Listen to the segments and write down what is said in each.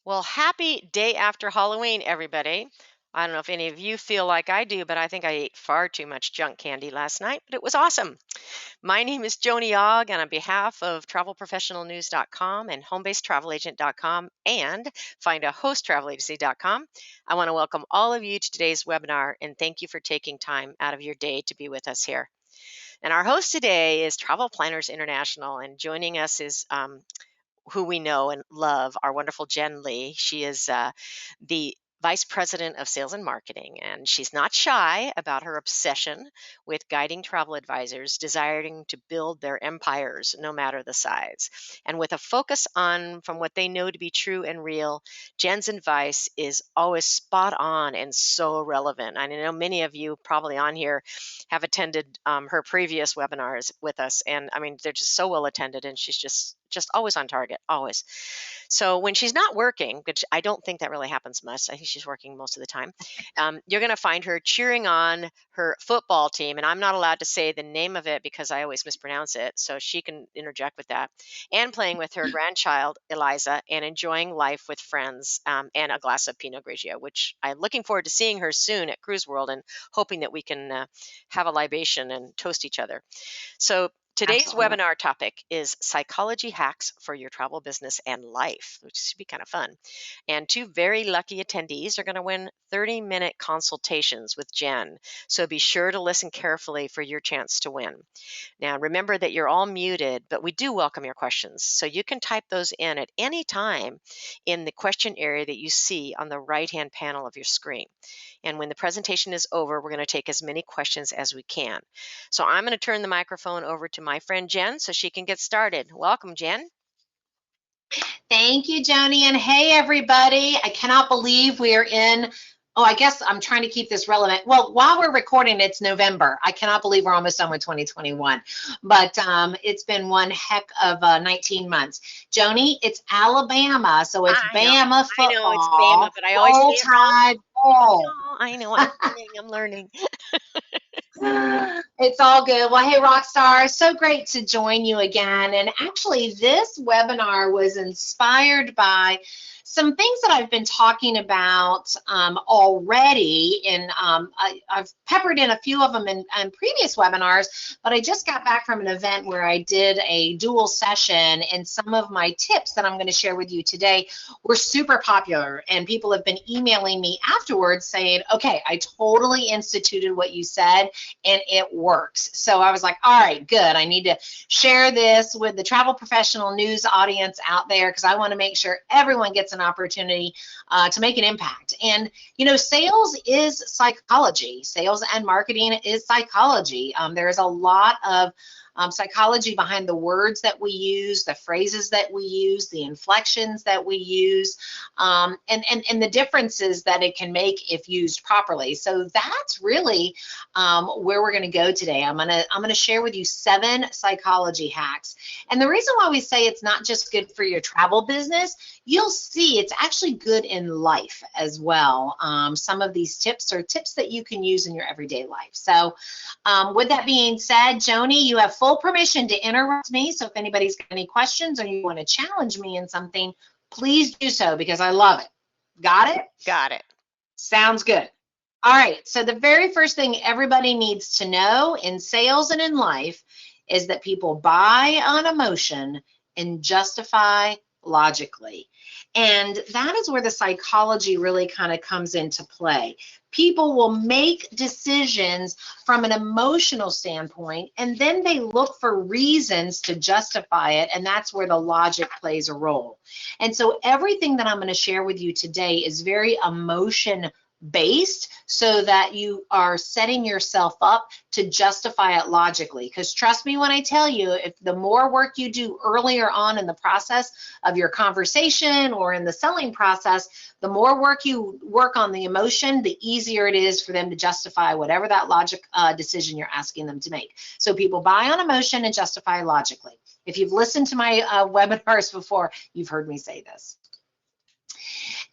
Well, happy day after Halloween, everybody. I don't know if any of you feel like I do, but I think I ate far too much junk candy last night, but it was awesome. My name is Joni Ogg, and on behalf of travelprofessionalnews.com and homebasedtravelagent.com and findahostravelagency.com, I want to welcome all of you to today's webinar and thank you for taking time out of your day to be with us here. And our host today is Travel Planners International, and joining us is who we know and love, our wonderful Jenn Lee. She is the Vice President of Sales and Marketing, and she's not shy about her obsession with guiding travel advisors desiring to build their empires no matter the size. And with a focus on from what they know to be true and real, Jenn's advice is always spot on and so relevant. I know many of you probably on here have attended her previous webinars with us, and I mean they're just so well attended, and she's just always on target, always. So when she's not working, which I don't think that really happens much, I think she's working most of the time, you're going to find her cheering on her football team. And I'm not allowed to say the name of it because I always mispronounce it. So she can interject with that. And playing with her grandchild, Eliza, and enjoying life with friends and a glass of Pinot Grigio, which I'm looking forward to seeing her soon at Cruise World and hoping that we can have a libation and toast each other. So today's Absolutely. webinar topic is psychology hacks for your travel business and life, which should be kind of fun. And two very lucky attendees are going to win 30-minute consultations with Jenn. So be sure to listen carefully for your chance to win. Now, remember that you're all muted, but we do welcome your questions. So you can type those in at any time in the question area that you see on the right-hand panel of your screen. And when the presentation is over, we're going to take as many questions as we can. So I'm going to turn the microphone over to my friend Jenn so she can get started. Welcome, Jenn. Thank you, Joni. And hey, everybody. I cannot believe we are I guess I'm trying to keep this relevant. Well, while we're recording, it's November. I cannot believe we're almost done with 2021. But it's been one heck of 19 months. Joni, it's Alabama, so it's Bama I know it's Bama, football. but I always say Roll it wrong. Tide, roll. I know. I'm learning. It's all good. Well, hey, Rockstar, so great to join you again. And actually, this webinar was inspired by some things that I've been talking about already, and I've peppered in a few of them in previous webinars, but I just got back from an event where I did a dual session, and some of my tips that I'm going to share with you today were super popular, and people have been emailing me afterwards saying, okay, I totally instituted what you said, and it works. So I was like, all right, good. I need to share this with the travel professional news audience out there because I want to make sure everyone gets an opportunity to make an impact. And, you know, sales is psychology. Sales and marketing is psychology. There is a lot of psychology behind the words that we use, the phrases that we use, the inflections that we use, and the differences that it can make if used properly. So that's really where we're going to go today. I'm gonna share with you 7 psychology hacks. And the reason why we say it's not just good for your travel business, you'll see it's actually good in life as well. Some of these tips are tips that you can use in your everyday life. So with that being said, Joni, you have full permission to interrupt me. So if anybody's got any questions or you want to challenge me in something, please do so because I love it. Got it? Got it. Sounds good. All right. So the very first thing everybody needs to know in sales and in life is that people buy on emotion and justify logically. And that is where the psychology really kind of comes into play. People will make decisions from an emotional standpoint, and then they look for reasons to justify it, and that's where the logic plays a role. And so everything that I'm going to share with you today is very emotion based so that you are setting yourself up to justify it logically. Because trust me when I tell you, if the more work you do earlier on in the process of your conversation or in the selling process, the more work you work on the emotion, the easier it is for them to justify whatever that logic decision you're asking them to make. So people buy on emotion and justify logically. If you've listened to my webinars before, you've heard me say this.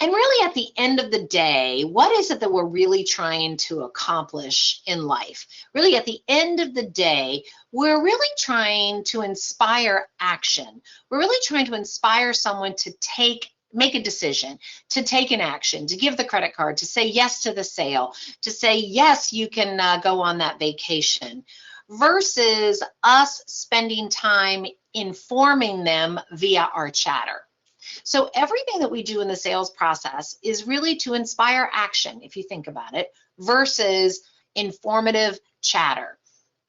And really, at the end of the day, what is it that we're really trying to accomplish in life? Really, at the end of the day, we're really trying to inspire action. We're really trying to inspire someone to take make a decision, to take an action, to give the credit card, to say yes to the sale, to say yes, you can go on that vacation, versus us spending time informing them via our chatter. So everything that we do in the sales process is really to inspire action, if you think about it, versus informative chatter.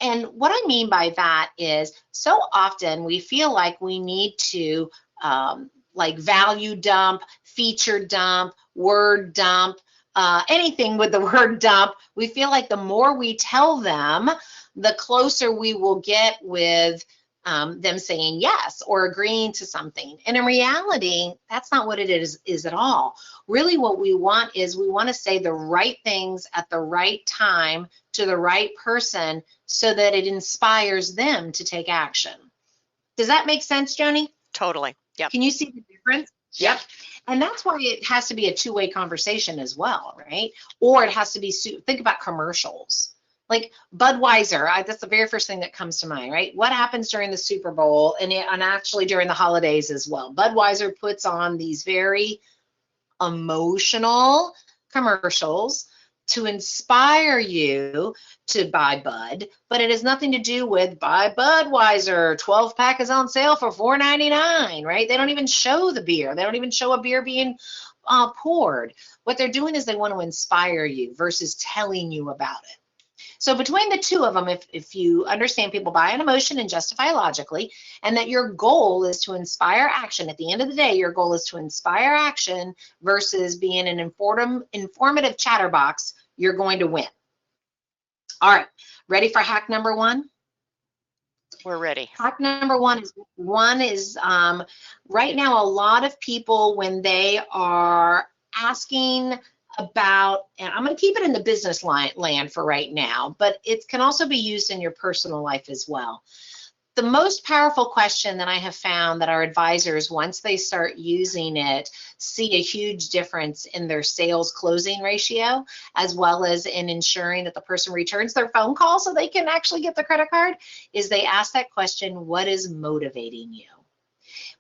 And what I mean by that is, so often we feel like we need to like value dump, feature dump, word dump, anything with the word dump. We feel like the more we tell them, the closer we will get with them saying yes or agreeing to something. And in reality, that's not what it is at all. Really what we want is we want to say the right things at the right time to the right person so that it inspires them to take action. Does that make sense, Joni? Totally. Yep. Can you see the difference? Yep. And that's why it has to be a two-way conversation as well, right? Or it has to be, think about commercials. Like Budweiser, that's the very first thing that comes to mind, right? What happens during the Super Bowl and actually during the holidays as well? Budweiser puts on these very emotional commercials to inspire you to buy Bud, but it has nothing to do with buy Budweiser, 12-pack is on sale for $4.99, right? They don't even show the beer. They don't even show a beer being poured. What they're doing is they want to inspire you versus telling you about it. So between the two of them, if you understand people buy an emotion and justify logically, and that your goal is to inspire action, at the end of the day, your goal is to inspire action versus being an informative chatterbox, you're going to win. All right, ready for hack number one? We're ready. Hack number one is right now a lot of people, when they are asking about, and I'm going to keep it in the business land for right now, but it can also be used in your personal life as well. The most powerful question that I have found that our advisors, once they start using it, see a huge difference in their sales closing ratio, as well as in ensuring that the person returns their phone call so they can actually get the credit card, is they ask that question, what is motivating you?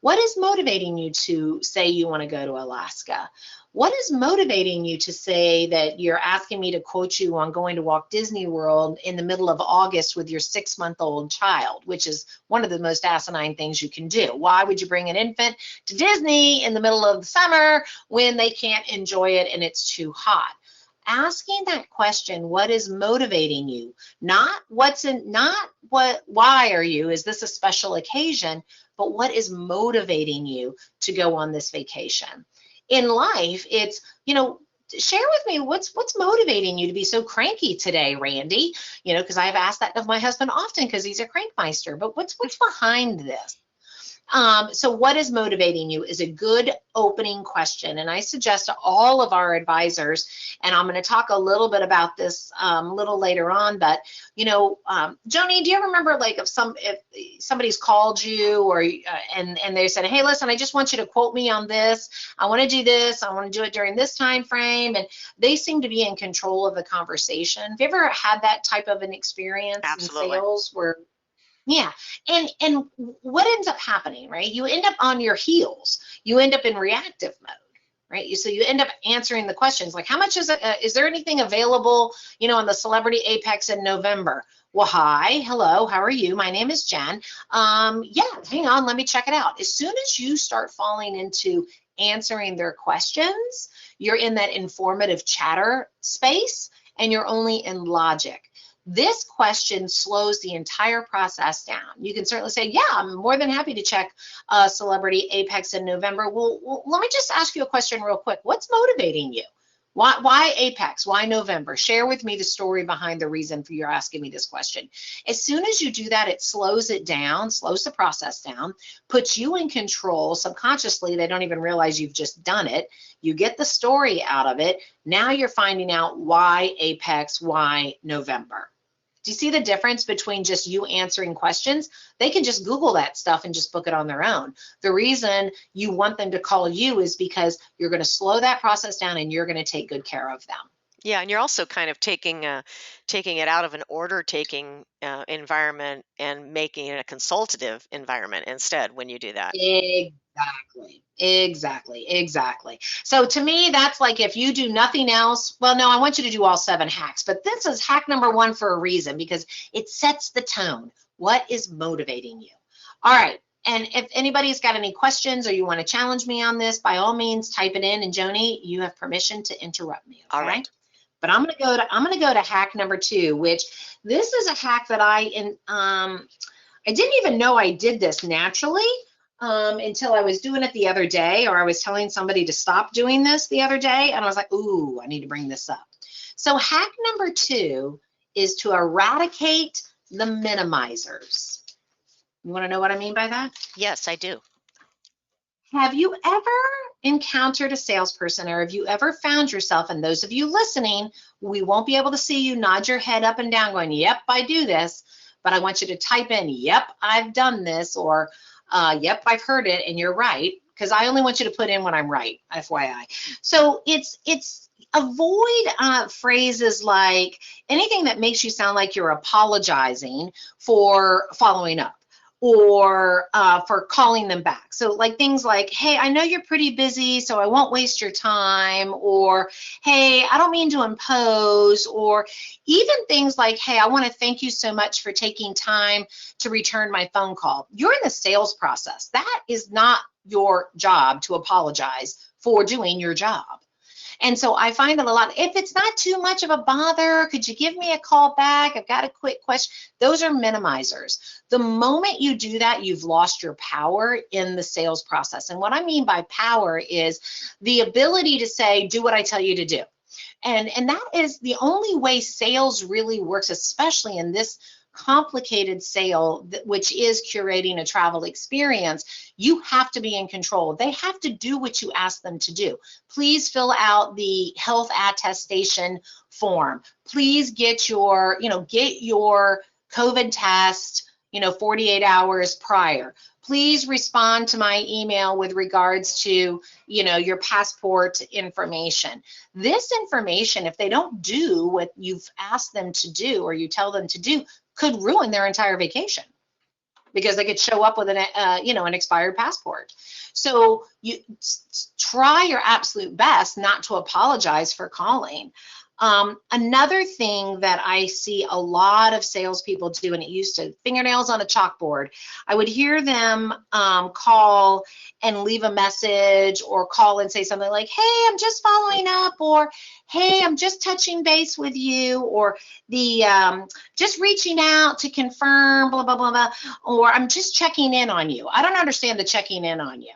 What is motivating you to say you want to go to Alaska? What is motivating you to say that you're asking me to quote you on going to Walt Disney World in the middle of August with your 6-month-old child, which is one of the most asinine things you can do? Why would you bring an infant to Disney in the middle of the summer when they can't enjoy it and it's too hot? Asking that question, what is motivating you? Not why are you? Is this a special occasion? But what is motivating you to go on this vacation? In life, it's, share with me what's motivating you to be so cranky today, Randy? Because I've asked that of my husband often because he's a crankmeister. But what's behind this? So what is motivating you is a good opening question. And I suggest to all of our advisors, and I'm going to talk a little bit about this a little later on, but, Joni, do you remember like if somebody's called you or and they said, hey, listen, I just want you to quote me on this. I want to do this. I want to do it during this time frame. And they seem to be in control of the conversation. Have you ever had that type of an experience Absolutely. in sales where yeah, and what ends up happening, right? You end up on your heels. You end up in reactive mode, right? So you end up answering the questions like, how much is it? Is there anything available, on the Celebrity Apex in November? Well, hi, hello, how are you? My name is Jen. Yeah, hang on, let me check it out. As soon as you start falling into answering their questions, you're in that informative chatter space, and you're only in logic. This question slows the entire process down. You can certainly say, yeah, I'm more than happy to check Celebrity Apex in November. Well, let me just ask you a question real quick. What's motivating you? Why Apex? Why November? Share with me the story behind the reason for you're asking me this question. As soon as you do that, it slows it down, slows the process down, puts you in control. Subconsciously, they don't even realize you've just done it. You get the story out of it. Now you're finding out why Apex, why November. Do you see the difference between just you answering questions? They can just Google that stuff and just book it on their own. The reason you want them to call you is because you're going to slow that process down and you're going to take good care of them. Yeah, and you're also kind of taking it out of an order taking environment and making it a consultative environment instead when you do that. Exactly. Exactly. Exactly. So to me, that's like if you do nothing else, well, no, I want you to do all 7 hacks, but this is hack number 1 for a reason because it sets the tone. What is motivating you? All right. And if anybody's got any questions or you want to challenge me on this, by all means, type it in. And Joni, you have permission to interrupt me. All Okay. right. But I'm gonna go to hack number 2, which this is a hack that I didn't even know I did this naturally until I was doing it the other day, or I was telling somebody to stop doing this the other day, and I was like, ooh, I need to bring this up. So hack number 2 is to eradicate the minimizers. You want to know what I mean by that? Yes, I do. Have you ever encountered a salesperson, or have you ever found yourself, and those of you listening, we won't be able to see you nod your head up and down going, yep, I do this, but I want you to type in, yep, I've done this, or yep, I've heard it, and you're right, because I only want you to put in when I'm right, FYI. So it's avoid phrases like anything that makes you sound like you're apologizing for following up or for calling them back. So like things like, hey, I know you're pretty busy, so I won't waste your time, or hey, I don't mean to impose, or even things like, hey, I want to thank you so much for taking time to return my phone call. You're in the sales process. That is not your job to apologize for doing your job. And so I find that a lot, if it's not too much of a bother, could you give me a call back? I've got a quick question. Those are minimizers. The moment you do that, you've lost your power in the sales process. And what I mean by power is the ability to say, do what I tell you to do. And that is the only way sales really works, especially in this complicated sale, which is curating a travel experience. You have to be in control. They have to do what you ask them to do. Please fill out the health attestation form. Please get your COVID test, 48 hours prior. Please respond to my email with regards to, your passport information. This information, if they don't do what you've asked them to do or you tell them to do, could ruin their entire vacation because they could show up with an expired passport. So you try your absolute best not to apologize for calling. Another thing that I see a lot of salespeople do, and it used to fingernails on a chalkboard, I would hear them call and leave a message or call and say something like, hey, I'm just following up, or hey, I'm just touching base with you, or the just reaching out to confirm, blah, blah, blah, blah, or I'm just checking in on you. I don't understand the checking in on you.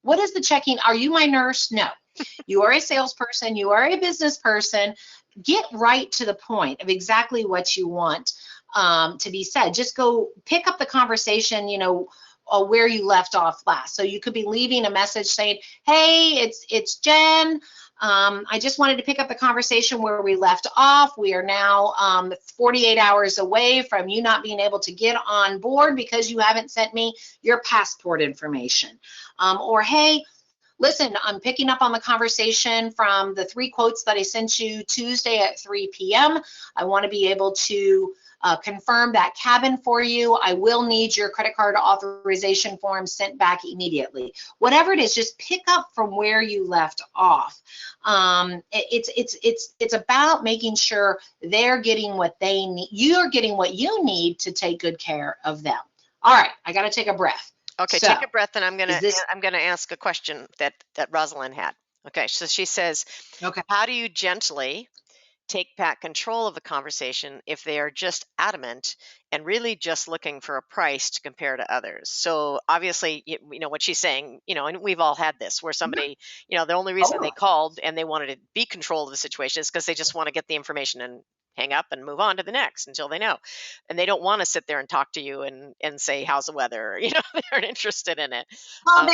What is the checking? Are you my nurse? No. You are a salesperson. You are a business person. Get right to the point of exactly what you want to be said. Just go pick up the conversation, where you left off last. So you could be leaving a message saying, hey, it's Jen. I just wanted to pick up the conversation where we left off. We are now 48 hours away from you not being able to get on board because you haven't sent me your passport information. Or, hey, listen, I'm picking up on the conversation from the 3 quotes that I sent you Tuesday at 3 p.m. I want to be able to confirm that cabin for you. I will need your credit card authorization form sent back immediately. Whatever it is, just pick up from where you left off. It's about making sure they're getting what they need. You're getting what you need to take good care of them. All right, I got to take a breath. Okay, So, take a breath, and I'm this gonna ask a question that Rosalind had. Okay, so she says, okay? how do you gently take back control of a conversation if they are just adamant and really just looking for a price to compare to others? So obviously, you know what she's saying, and we've all had this where somebody, the only reason they called and they wanted to be control of the situation is because they just want to get the information and hang up and move on to the next until they know. And they don't want to sit there and talk to you and say, how's the weather? They aren't interested in it. Well,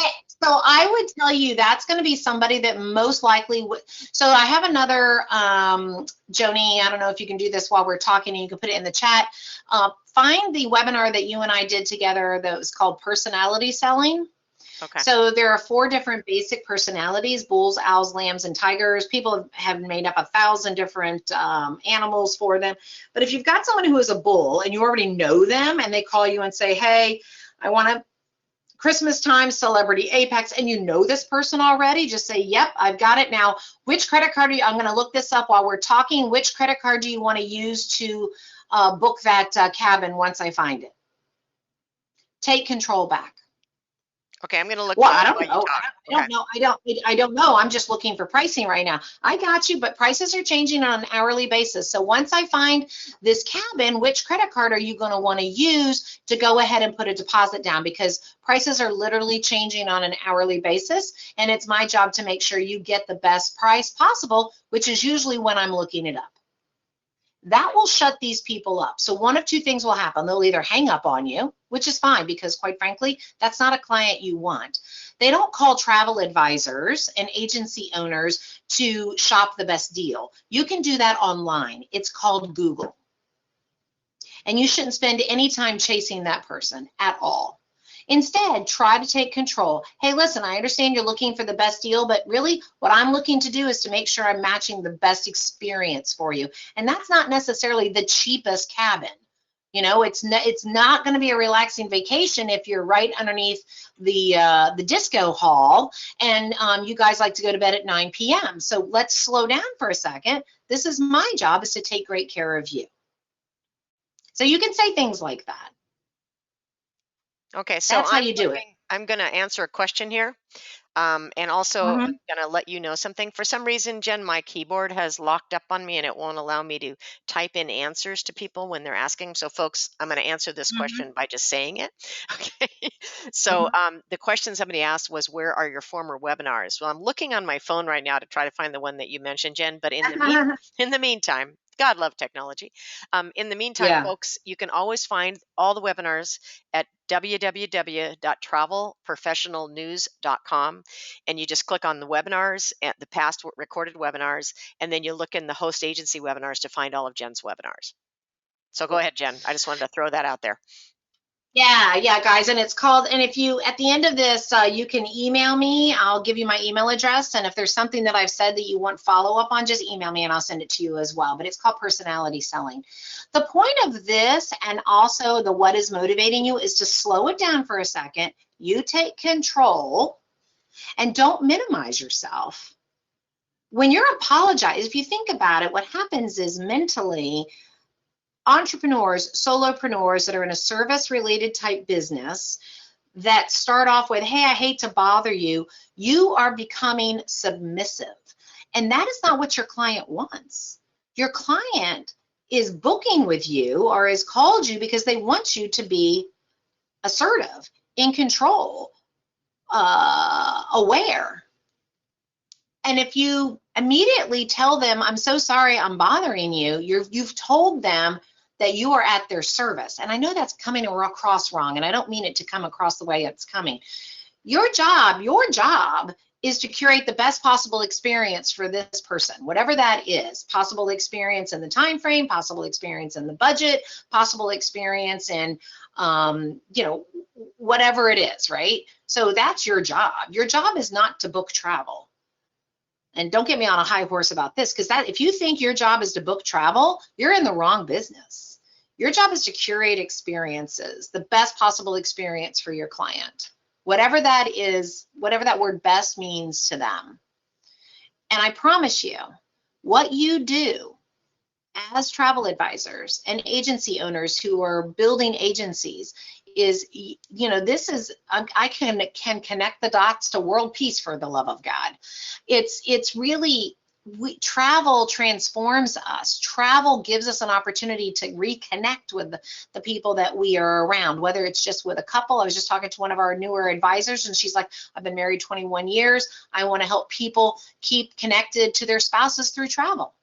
so I would tell you that's going to be somebody that most likely would. So I have another, Joni, I don't know if you can do this while we're talking, and you can put it in the chat. Find the webinar that you and I did together that was called Personality Selling. Okay. So there are 4 different basic personalities: bulls, owls, lambs, and tigers. People have made up 1,000 different animals for them. But if you've got someone who is a bull and you already know them and they call you and say, hey, I want to Christmas time celebrity Apex, and you know this person already, just say, yep, I've got it. Now, which credit card I'm going to look this up while we're talking. Which credit card do you want to use to book that cabin once I find it? Take control back. Okay, I'm going to look Well, that I up don't while you know. talk. I Okay. don't know. I don't know. I'm just looking for pricing right now. I got you, but prices are changing on an hourly basis. So once I find this cabin, which credit card are you going to want to use to go ahead and put a deposit down? Because prices are literally changing on an hourly basis, and it's my job to make sure you get the best price possible, which is usually when I'm looking it up. That will shut these people up. So one of 2 things will happen. They'll either hang up on you, which is fine, because quite frankly, that's not a client you want. They don't call travel advisors and agency owners to shop the best deal. You can do that online. It's called Google. And you shouldn't spend any time chasing that person at all. Instead, try to take control. Hey, listen, I understand you're looking for the best deal, but really what I'm looking to do is to make sure I'm matching the best experience for you. And that's not necessarily the cheapest cabin. You know, it's not going to be a relaxing vacation if you're right underneath the disco hall and you guys like to go to bed at 9 p.m. So let's slow down for a second. This is my job, is to take great care of you. So you can say things like that. Okay, so That's how you do it. I'm going to answer a question here. And also, I'm Mm-hmm. going to let you know something. For some reason, Jen, my keyboard has locked up on me and it won't allow me to type in answers to people when they're asking. So, folks, I'm going to answer this Mm-hmm. question by just saying it. Okay. So, Mm-hmm. the question somebody asked was, where are your former webinars? Well, I'm looking on my phone right now to try to find the one that you mentioned, Jen. But in the meantime, God love technology. In the meantime, Yeah. folks, you can always find all the webinars at www.travelprofessionalnews.com, and you just click on the webinars and the past recorded webinars, and then you look in the host agency webinars to find all of Jen's webinars. So go ahead, Jen. I just wanted to throw that out there. Yeah, guys, and it's called, and if you, at the end of this, you can email me. I'll give you my email address, and if there's something that I've said that you want follow up on, just email me and I'll send it to you as well. But it's called personality selling. The point of this, and also the what is motivating you, is to slow it down for a second. You take control and don't minimize yourself. When you're apologizing, if you think about it, what happens is mentally, entrepreneurs, solopreneurs that are in a service related type business that start off with, hey, I hate to bother you, you are becoming submissive. And that is not what your client wants. Your client is booking with you or has called you because they want you to be assertive, in control, aware. And if you immediately tell them, I'm so sorry I'm bothering you, you've told them that you are at their service. And I know that's coming across wrong, and I don't mean it to come across the way it's coming. Your job is to curate the best possible experience for this person, whatever that is. Possible experience in the time frame, possible experience in the budget, possible experience in whatever it is, right? So that's your job. Your job is not to book travel. And don't get me on a high horse about this, because that, if you think your job is to book travel, you're in the wrong business. Your job is to curate experiences, the best possible experience for your client, whatever that is, whatever that word best means to them. And I promise you, what you do as travel advisors and agency owners who are building agencies is, this is, I can connect the dots to world peace, for the love of God. It's really, travel transforms us. Travel gives us an opportunity to reconnect with the people that we are around, whether it's just with a couple. I was just talking to one of our newer advisors, and she's like, I've been married 21 years. I want to help people keep connected to their spouses through travel.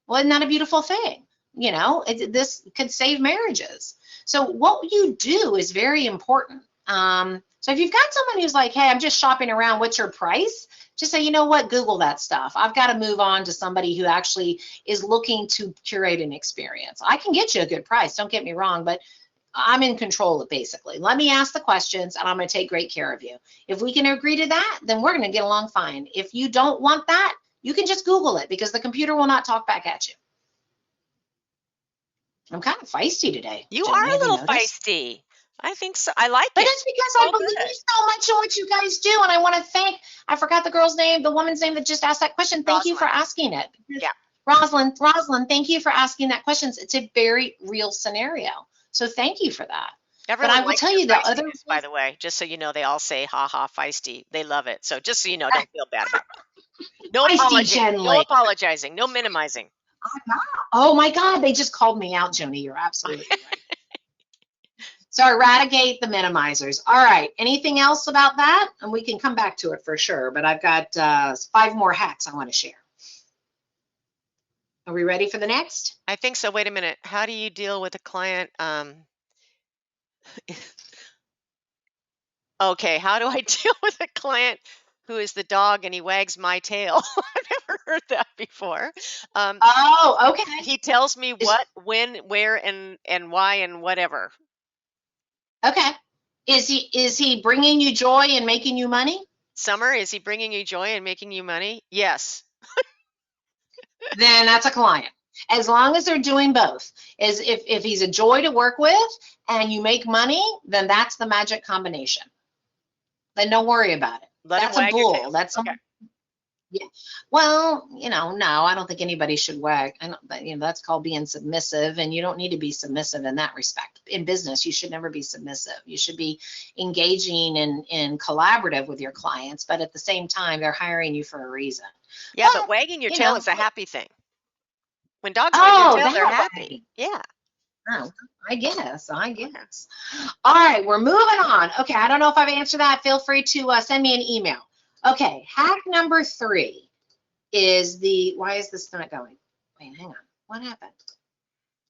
Well, isn't that a beautiful thing? This could save marriages. So what you do is very important. So if you've got someone who's like, hey, I'm just shopping around, what's your price? Just say, you know what, Google that stuff. I've got to move on to somebody who actually is looking to curate an experience. I can get you a good price, don't get me wrong, but I'm in control of basically. Let me ask the questions and I'm going to take great care of you. If we can agree to that, then we're going to get along fine. If you don't want that, you can just Google it because the computer will not talk back at you. I'm kind of feisty today, You Jenn are Lee. a Have you little noticed? feisty. I think so. I like But it. it's because I All believe good. so much in what you guys do. And I want to thank, I forgot the girl's name, the woman's name that just asked that question. Thank you for Rosalind. asking it. Yeah. Rosalind, thank you for asking that question. It's a very real scenario. So thank you for that. But I Everyone will likes tell your you the other, feistiness, by the way. Just so you know, they all say, "Ha ha, feisty." They love it. So just so you know, don't feel bad about it. No feisty apology. Jenn No Lee. apologizing. No minimizing. Oh my God, they just called me out, Joni. You're absolutely right. So eradicate the minimizers. All right. Anything else about that? And we can come back to it for sure. But I've got 5 more hacks I want to share. Are we ready for the next? I think so. Wait a minute. How do you deal with a client? Okay, how do I deal with a client who is the dog and he wags my tail? I've never heard that before. Um, Oh, okay. he tells me Is, what, when, where, and why, and whatever. okay. Is he bringing you joy and making you money? Summer, is he bringing you joy and making you money? Yes. Then that's a client. As long as they're doing both. As if he's a joy to work with and you make money, then that's the magic combination. Then don't worry about it. Let him That's a wag your bull. tail. That's Okay. yeah. Well, no, I don't think anybody should wag. I don't, that's called being submissive, and you don't need to be submissive in that respect. In business, you should never be submissive. You should be engaging and collaborative with your clients, but at the same time, they're hiring you for a reason. Yeah, but But, wagging your you tail know, is a happy thing. When dogs wag their oh, tail, they're that happy. way. Yeah. Oh, I guess. Okay. All right, we're moving on. Okay, I don't know if I've answered that. Feel free to send me an email. Okay, hack number 3 is why is this not going? Wait, hang on. What happened?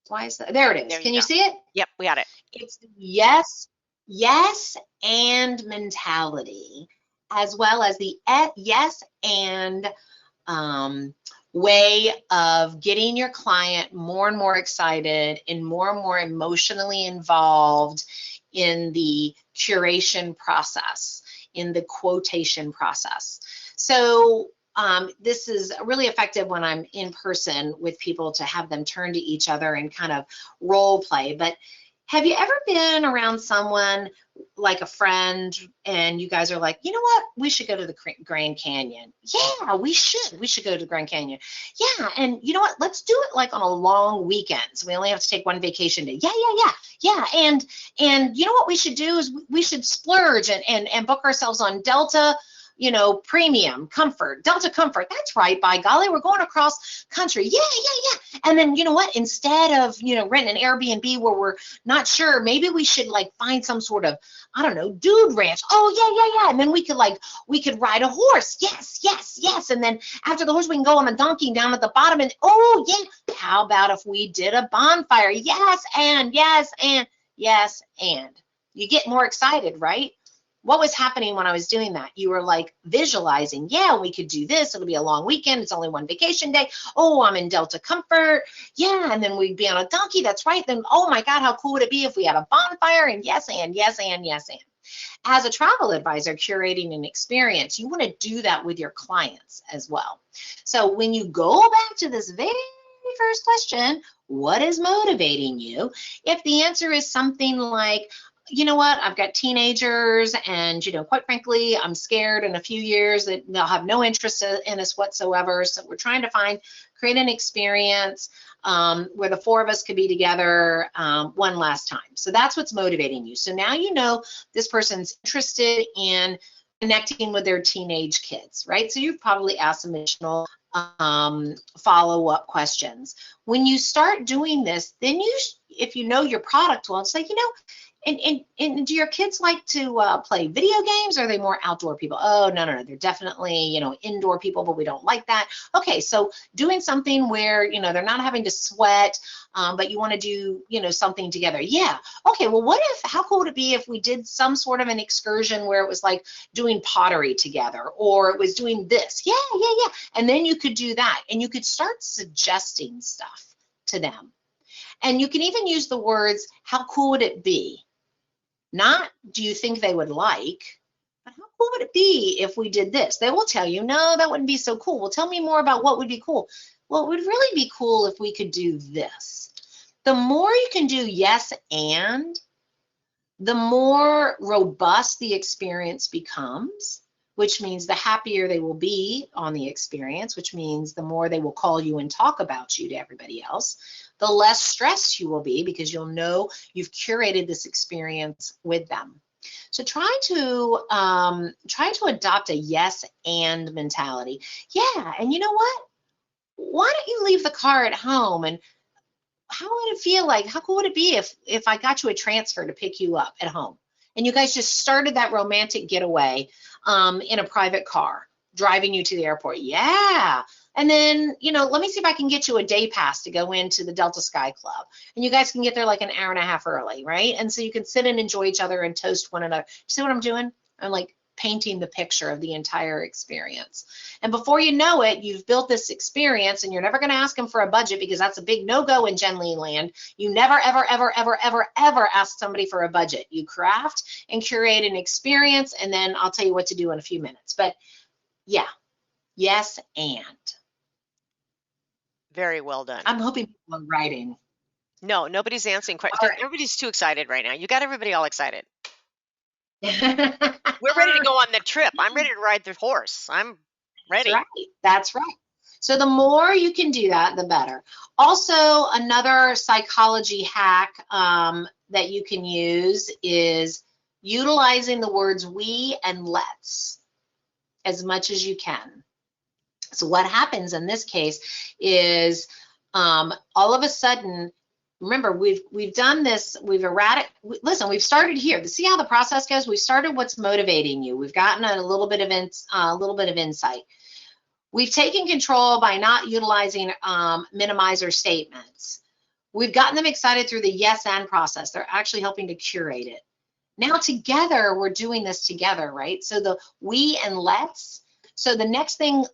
Why is that? There it is. There you Can go. you see it? Yep, we got it. It's the yes, and mentality, as well as the yes and way of getting your client more and more excited and more emotionally involved in the curation process, in the quotation process. So this is really effective when I'm in person with people to have them turn to each other and kind of role play. But have you ever been around someone like a friend and you guys are like, you know what, we should go to the Grand Canyon? Yeah, we should go to the Grand Canyon. Yeah, and you know what, let's do it like on a long weekend, so we only have to take one vacation day. Yeah, and you know what we should do is we should splurge and book ourselves on Delta premium comfort, Delta Comfort. That's right, by golly, we're going across country. Yeah. And then you know what, instead of renting an Airbnb where we're not sure, maybe we should like find some sort of, I don't know, dude ranch. Oh yeah. And then we could ride a horse. Yes. And then after the horse, we can go on a donkey down at the bottom. And oh yeah, how about if we did a bonfire? Yes and you get more excited, right? What was happening when I was doing that? You were like visualizing, yeah, we could do this. It'll be a long weekend. It's only one vacation day. Oh, I'm in Delta Comfort. Yeah, and then we'd be on a donkey. That's right. Then, oh my God, how cool would it be if we had a bonfire? And yes. As a travel advisor curating an experience, you want to do that with your clients as well. So when you go back to this very first question, what is motivating you? If the answer is something like, you know what, I've got teenagers and, quite frankly, I'm scared in a few years that they'll have no interest in us whatsoever. So we're trying to create an experience where the 4 of us could be together one last time. So that's what's motivating you. So now you know this person's interested in connecting with their teenage kids, right? So you've probably asked some additional follow-up questions. When you start doing this, then if you know your product well, it's like, and do your kids like to play video games? Or are they more outdoor people? Oh, no. They're definitely, indoor people, but we don't like that. Okay, so doing something where, they're not having to sweat, but you want to do, something together. Yeah. Okay, well, how cool would it be if we did some sort of an excursion where it was like doing pottery together, or it was doing this? Yeah. And then you could do that, and you could start suggesting stuff to them. And you can even use the words, how cool would it be? Not, do you think they would like, but how cool would it be if we did this? They will tell you, no, that wouldn't be so cool. Well, tell me more about what would be cool. Well, it would really be cool if we could do this. The more you can do yes and, the more robust the experience becomes, which means the happier they will be on the experience, which means the more they will call you and talk about you to everybody else, the less stressed you will be because you'll know you've curated this experience with them. So try to adopt a yes and mentality. Yeah, and you know what? Why don't you leave the car at home, and how would it feel like, how cool would it be if I got you a transfer to pick you up at home? And you guys just started that romantic getaway in a private car, driving you to the airport. Yeah. And then, let me see if I can get you a day pass to go into the Delta Sky Club. And you guys can get there like an hour and a half early, right? And so you can sit and enjoy each other and toast one another. See what I'm doing? I'm like painting the picture of the entire experience. And before you know it, you've built this experience, and you're never going to ask them for a budget, because that's a big no-go in Jenn Lee land. You never, ever, ever, ever, ever, ever ask somebody for a budget. You craft and curate an experience, and then I'll tell you what to do in a few minutes. But yeah, yes and. Very well done. I'm hoping people are writing. No, nobody's answering questions. Right. Everybody's too excited right now. You got everybody all excited. We're ready to go on the trip. I'm ready to ride the horse. I'm ready. That's right. That's right. So the more you can do that, the better. Also, another psychology hack that you can use is utilizing the words we and let's as much as you can. So what happens in this case is all of a sudden, remember, we've done this, we've started here. See how the process goes? We've started what's motivating you. We've gotten a little bit of insight. We've taken control by not utilizing minimizer statements. We've gotten them excited through the yes and process. They're actually helping to curate it. Now together, we're doing this together, right? So the we and let's. So the next thing,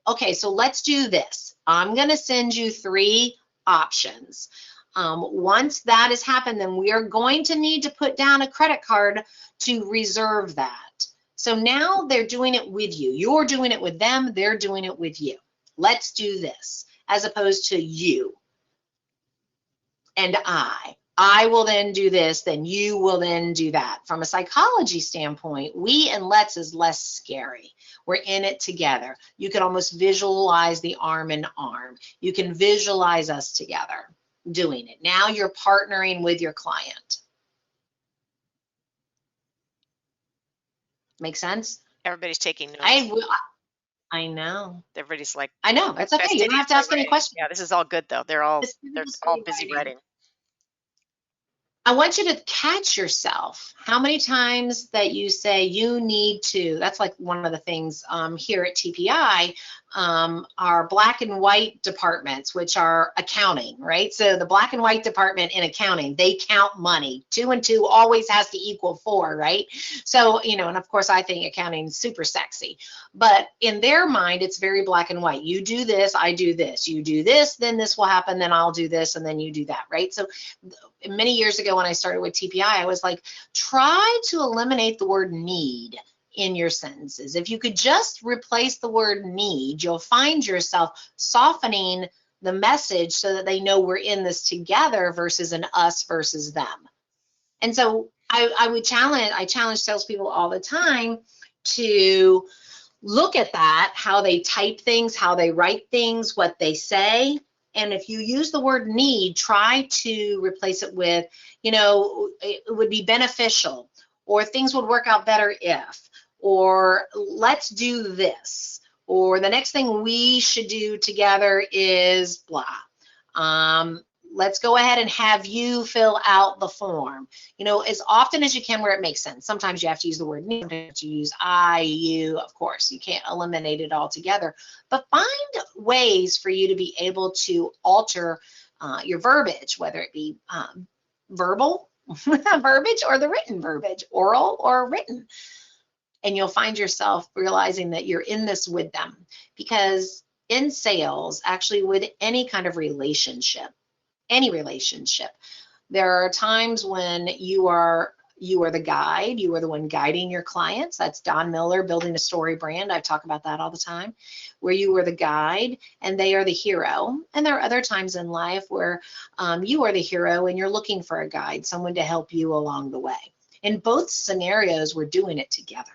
okay, so let's do this. I'm going to send you 3 options. Once that has happened, then we are going to need to put down a credit card to reserve that. So now they're doing it with you. You're doing it with them. They're doing it with you. Let's do this, as opposed to you and I will then do this, then you will then do that. From a psychology standpoint, we and let's is less scary. We're in it together. You can almost visualize the arm in arm. You can visualize us together doing it. Now you're partnering with your client. Make sense? Everybody's taking notes. I know. Everybody's like, I know. It's okay. You don't have to ask any questions. Yeah, this is all good though. They're all busy writing. I want you to catch yourself. How many times that you say you need to, that's like one of the things here at TPI, our black and white departments, which are accounting, right? So the black and white department in accounting, they count money. 2 and 2 always has to equal 4, right? So, and of course I think accounting is super sexy, but in their mind, it's very black and white. You do this, I do this. You do this, then this will happen, then I'll do this, and then you do that, right? So many years ago when I started with TPI, I was like, try to eliminate the word need in your sentences. If you could just replace the word need, you'll find yourself softening the message so that they know we're in this together versus an us versus them. And so I challenge salespeople all the time to look at that, how they type things, how they write things, what they say. And if you use the word need, try to replace it with, it would be beneficial, or things would work out better if, or let's do this, or the next thing we should do together is blah. Let's go ahead and have you fill out the form. As often as you can where it makes sense. Sometimes you have to use the word need, sometimes you use I, you, of course. You can't eliminate it altogether. But find ways for you to be able to alter your verbiage, whether it be verbal verbiage or the written verbiage, oral or written. And you'll find yourself realizing that you're in this with them. Because in sales, actually with any kind of relationship, any relationship. There are times when you are the guide, you are the one guiding your clients. That's Don Miller, Building a Story Brand. I talk about that all the time, where you are the guide and they are the hero. And there are other times in life where you are the hero and you're looking for a guide, someone to help you along the way. In both scenarios, we're doing it together.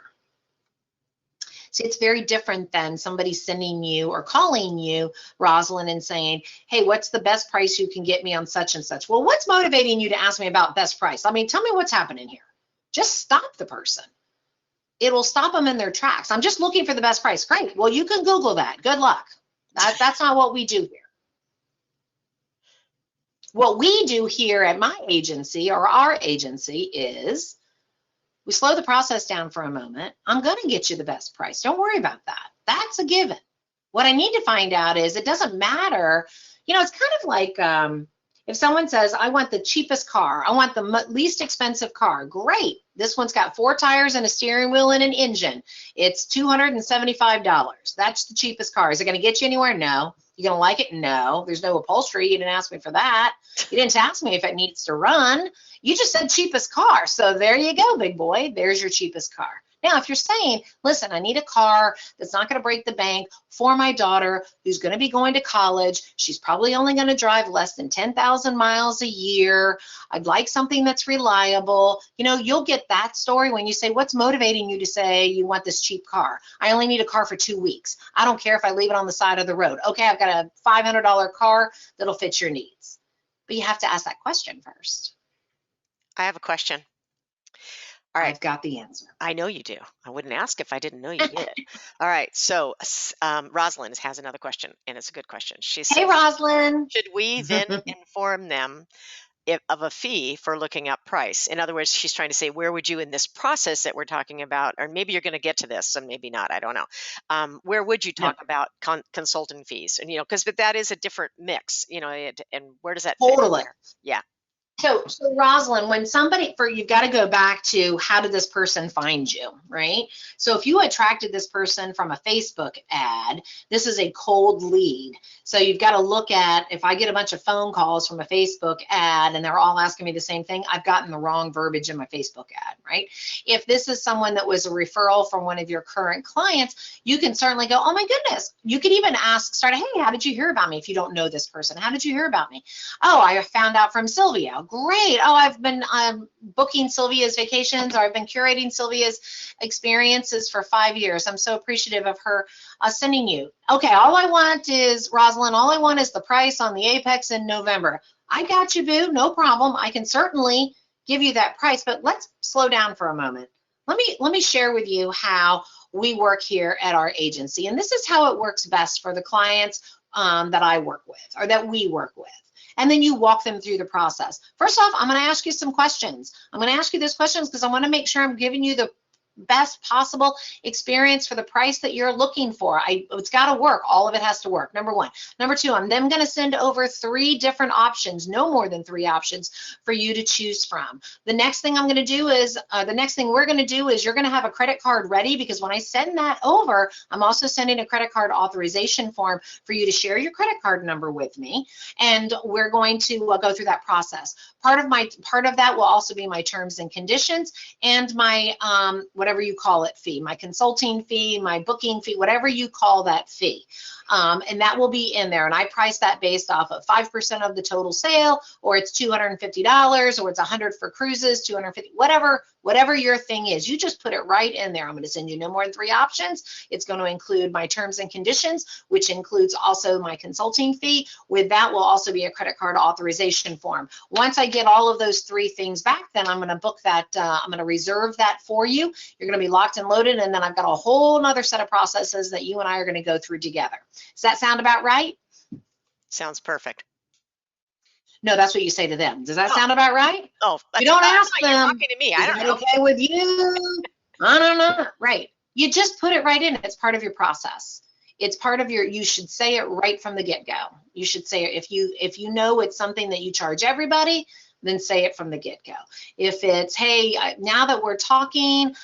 So it's very different than somebody sending you or calling you, Rosalind, and saying, hey, what's the best price you can get me on such and such? Well, what's motivating you to ask me about best price? I mean, tell me what's happening here. Just stop the person. It will stop them in their tracks. I'm just looking for the best price. Great. Well, you can Google that. Good luck. That's not what we do here. What we do here at my agency or our agency is we slow the process down for a moment. I'm going to get you the best price. Don't worry about that. That's a given. What I need to find out is it doesn't matter. You know, it's kind of like if someone says, I want the cheapest car. I want the least expensive car. Great. This one's got 4 tires and a steering wheel and an engine. It's $275. That's the cheapest car. Is it going to get you anywhere? No. You going to like it? No. There's no upholstery. You didn't ask me for that. You didn't ask me if it needs to run. You just said cheapest car. So there you go, big boy. There's your cheapest car. Now, if you're saying, listen, I need a car that's not going to break the bank for my daughter who's going to be going to college. She's probably only going to drive less than 10,000 miles a year. I'd like something that's reliable. You know, you'll get that story when you say, what's motivating you to say you want this cheap car? I only need a car for 2 weeks. I don't care if I leave it on the side of the road. Okay, I've got a $500 car that'll fit your needs. But you have to ask that question first. I have a question. All right. I've got the answer. I know you do. I wouldn't ask if I didn't know you did. All right. So Rosalind has another question, and it's a good question. She says, hey, Rosalind. Should we then inform them of a fee for looking up price? In other words, she's trying to say, where would you in this process that we're talking about, or maybe you're going to get to this, and maybe not, I don't know. Where would you talk about consulting fees? And, you know, because that is a different mix, you know, and where does that fit in there? Yeah. So Rosalind, when you've got to go back to how did this person find you, right? So if you attracted this person from a Facebook ad, this is a cold lead. So you've got to look at, if I get a bunch of phone calls from a Facebook ad and they're all asking me the same thing, I've gotten the wrong verbiage in my Facebook ad, right? If this is someone that was a referral from one of your current clients, you can certainly go, oh my goodness. You could even start, hey, how did you hear about me? If you don't know this person, how did you hear about me? Oh, I found out from Sylvia. Great. Oh, I've been booking Sylvia's vacations, or I've been curating Sylvia's experiences for 5 years. I'm so appreciative of her sending you. Okay, all I want is, Rosalind, all I want is the price on the Apex in November. I got you, boo. No problem. I can certainly give you that price, but let's slow down for a moment. Let me share with you how we work here at our agency. And this is how it works best for the clients that I work with, or that we work with. And then you walk them through the process. First off, I'm going to ask you some questions. I'm going to ask you those questions because I want to make sure I'm giving you the best possible experience for the price that you're looking for. It's got to work. All of it has to work. Number one. Number two, I'm then going to send over 3 different options, no more than 3 options for you to choose from. The next thing I'm going to do is, the next thing we're going to do is you're going to have a credit card ready, because when I send that over, I'm also sending a credit card authorization form for you to share your credit card number with me. And we're going to go through that process. Part of that will also be my terms and conditions and my, whatever you call it, fee, my consulting fee, my booking fee, whatever you call that fee. And that will be in there. And I price that based off of 5% of the total sale, or it's $250, or it's $100 for cruises, $250, whatever your thing is. You just put it right in there. I'm going to send you no more than 3 options. It's going to include my terms and conditions, which includes also my consulting fee. With that will also be a credit card authorization form. Once I get all of those 3 things back, then I'm going to book that. I'm going to reserve that for you. You're going to be locked and loaded, and then I've got a whole nother set of processes that you and I are going to go through together. Does that sound about right? Sounds perfect. No, that's what you say to them. Does that sound about right? Oh, you don't ask them. You're talking to me. I don't know. Okay with you? I don't know. Right. You just put it right in. It's part of your process. It's part of your. You should say it right from the get-go. You should say it. If you know it's something that you charge everybody, then say it from the get-go. If it's, hey, now that we're talking,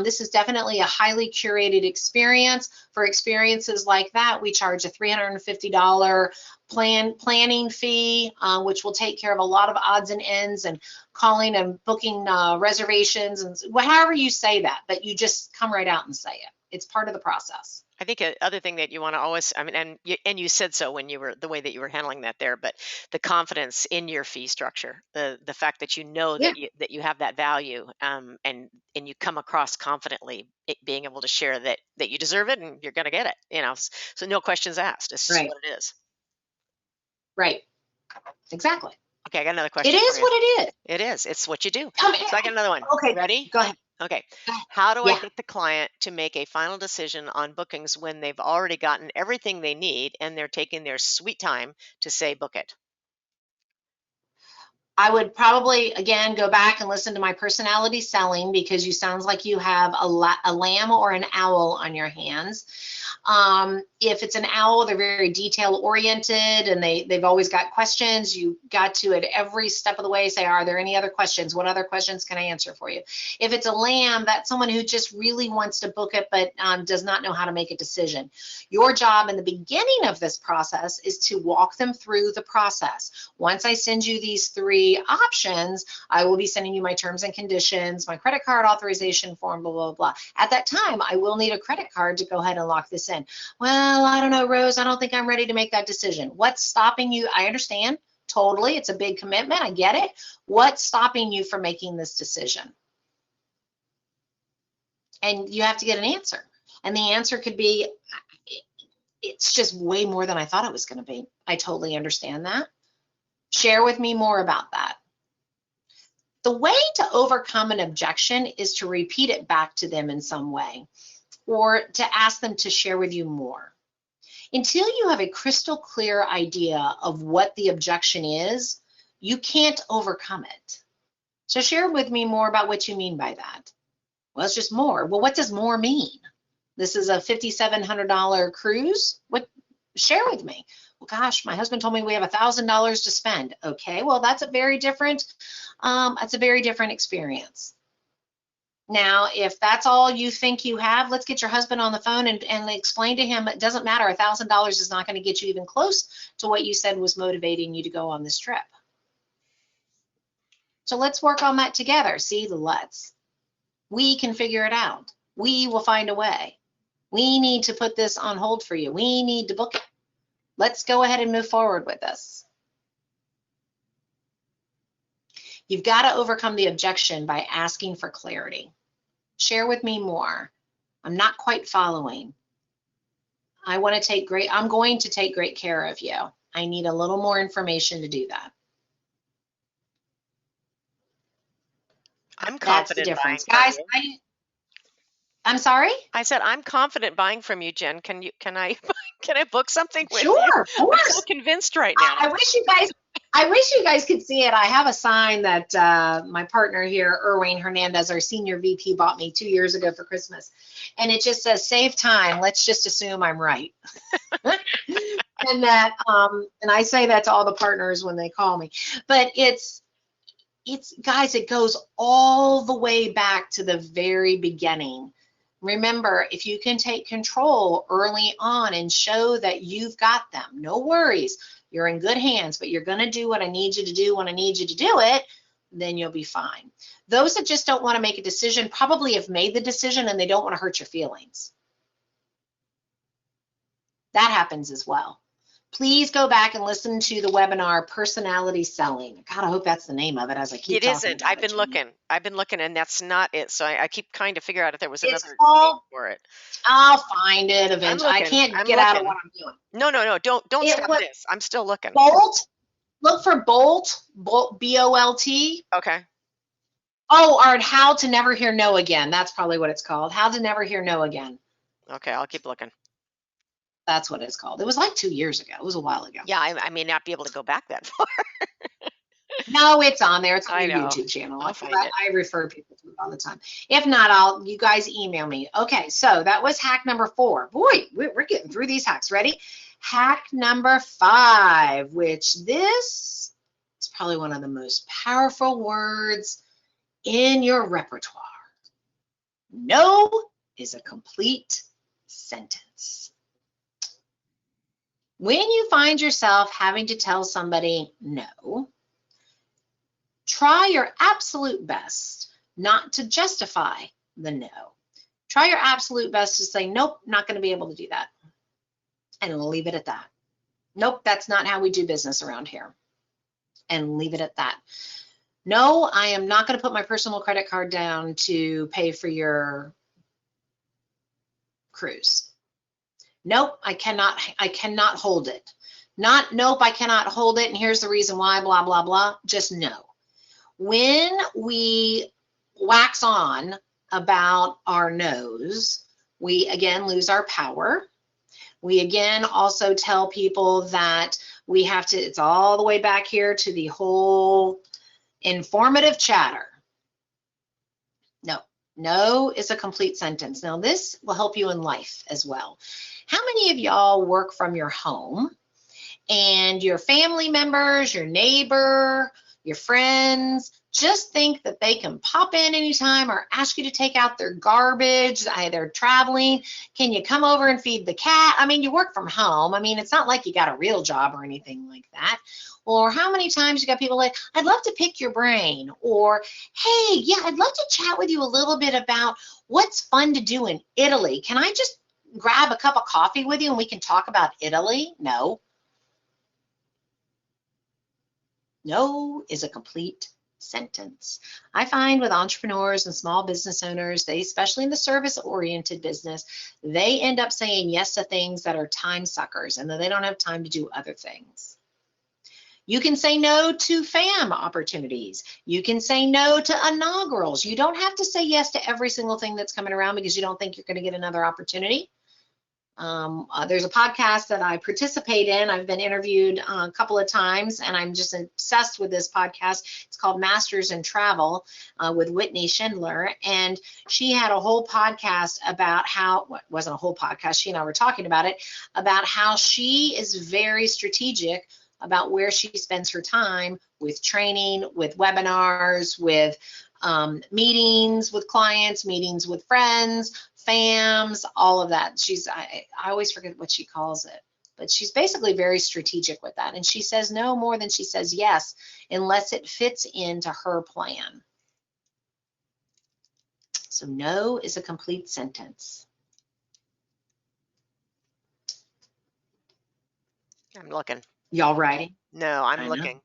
this is definitely a highly curated experience. For experiences like that, we charge a $350 planning fee, which will take care of a lot of odds and ends and calling and booking reservations and however you say that, but you just come right out and say it. It's part of the process. I think other thing that you want to always, I mean, and you said so when you were the way that you were handling that there, but the confidence in your fee structure, the fact that you know Yeah, that you have that value, and you come across confidently, being able to share that you deserve it and you're going to get it, so no questions asked. It's just right, what it is. right, exactly. Okay, I got another It question for is you. what it is. It is. It's what you do. I mean, So I got another one. okay, Ready? go ahead. Okay. Go ahead. How do I Yeah. get the client to make a final decision on bookings when they've already gotten everything they need and they're taking their sweet time to say book it? I would probably, again, go back and listen to my personality selling, because you sounds like you have a lamb or an owl on your hands. If it's an owl, they're very detail oriented and they've always got questions. You got to, at every step of the way, say, are there any other questions? What other questions can I answer for you? If it's a lamb, that's someone who just really wants to book it, but does not know how to make a decision. Your job in the beginning of this process is to walk them through the process. Once I send you these 3 options, I will be sending you my terms and conditions, my credit card authorization form, blah, blah, blah. At that time, I will need a credit card to go ahead and lock this in. Well, I don't know, Rose, I don't think I'm ready to make that decision. What's stopping you? I understand, totally. It's a big commitment. I get it. What's stopping you from making this decision? And you have to get an answer. And the answer could be, it's just way more than I thought it was going to be. I totally understand that. Share with me more about that. The way to overcome an objection is to repeat it back to them in some way, or to ask them to share with you more. Until you have a crystal clear idea of what the objection is, you can't overcome it. So share with me more about what you mean by that. Well, it's just more. Well, what does more mean? This is a $5,700 cruise. What? Share with me. Well, gosh, my husband told me we have $1,000 to spend. Okay, well, that's a very different experience. Now, if that's all you think you have, let's get your husband on the phone and explain to him it doesn't matter. $1,000 is not going to get you even close to what you said was motivating you to go on this trip. So let's work on that together. See, the let's. We can figure it out. We will find a way. We need to put this on hold for you. We need to book it. Let's go ahead and move forward with this. You've got to overcome the objection by asking for clarity. Share with me more. I'm not quite following. I'm going to take great care of you. I need a little more information to do that. I'm That's the confident buying difference. from Guys, you. I'm sorry? I said I'm confident buying from you, Jen. Can I can I book something with Sure, you? of I'm so course. convinced right now. I wish you guys could see it. I have a sign that my partner here, Erwin Hernandez, our senior VP, bought me 2 years ago for Christmas. And it just says, save time. Let's just assume I'm right. And that, and I say that to all the partners when they call me. But it's guys, it goes all the way back to the very beginning. Remember, if you can take control early on and show that you've got them, no worries, you're in good hands, but you're going to do what I need you to do when I need you to do it, then you'll be fine. Those that just don't want to make a decision probably have made the decision and they don't want to hurt your feelings. That happens as well. Please go back and listen to the webinar, Personality Selling. God, I hope that's the name of it as I keep talking Isn't. about I've it. been looking, and that's not it. So I keep trying to figure out if there was It's another called, name for it. I'll find it I'm eventually. I looking. can't I'm get out of looking. what I'm doing. No. Don't It stop was this. I'm still looking. Bolt. Look for Bolt, B-O-L-T. Okay. Oh, or How to Never Hear No Again. That's probably what it's called. How to Never Hear No Again. Okay, I'll keep looking. That's what it's called. It was like 2 years ago. It was a while ago. Yeah, I may not be able to go back that far. No, it's on there. It's on I your know. YouTube channel. I'll find it. I refer people to it all the time. If not, you guys email me. Okay, so that was hack number 4. Boy, we're getting through these hacks. Ready? Hack number 5, which this is probably one of the most powerful words in your repertoire. No is a complete sentence. When you find yourself having to tell somebody no, try your absolute best not to justify the no. Try your absolute best to say, nope, not going to be able to do that. And we'll leave it at that. Nope, that's not how we do business around here. And leave it at that. No, I am not going to put my personal credit card down to pay for your cruise. Nope, I cannot hold it. Not, nope, I cannot hold it, and here's the reason why, blah, blah, blah. Just no. When we wax on about our no's, we again lose our power. We again also tell people that we have to, it's all the way back here to the whole informative chatter. No, no is a complete sentence. Now this will help you in life as well. How many of y'all work from your home and your family members, your neighbor, your friends just think that they can pop in anytime or ask you to take out their garbage? They're traveling. Can you come over and feed the cat? I mean, you work from home. I mean, it's not like you got a real job or anything like that. Or how many times you got people like, I'd love to pick your brain. Or, hey, yeah, I'd love to chat with you a little bit about what's fun to do in Italy. Can I just grab a cup of coffee with you and we can talk about Italy? No. No is a complete sentence. I find with entrepreneurs and small business owners, they, especially in the service-oriented business, they end up saying yes to things that are time suckers and that they don't have time to do other things. You can say no to FAM opportunities. You can say no to inaugurals. You don't have to say yes to every single thing that's coming around because you don't think you're going to get another opportunity. There's a podcast that I participate in. I've been interviewed a couple of times, and I'm just obsessed with this podcast. It's called Masters in Travel with Whitney Schindler, and she had a whole podcast about how, well, it wasn't a whole podcast, she and I were talking about it, about how she is very strategic about where she spends her time with training, with webinars, with meetings with clients, meetings with friends, FAMs, all of that. I always forget what she calls it, but she's basically very strategic with that. And she says no more than she says yes, unless it fits into her plan. So no is a complete sentence. I'm looking. Y'all writing? No, I'm looking.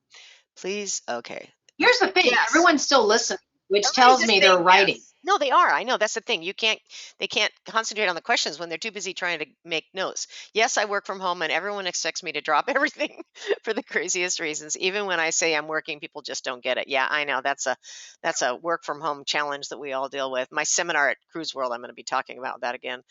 Please, okay. Here's the thing, Yes. Everyone's still listening, which tells me they're writing. Yes. No, they are. I know, that's the thing. They can't concentrate on the questions when they're too busy trying to make notes. Yes, I work from home and everyone expects me to drop everything for the craziest reasons. Even when I say I'm working, people just don't get it. Yeah, I know, that's a work from home challenge that we all deal with. My seminar at Cruise World, I'm going to be talking about that again.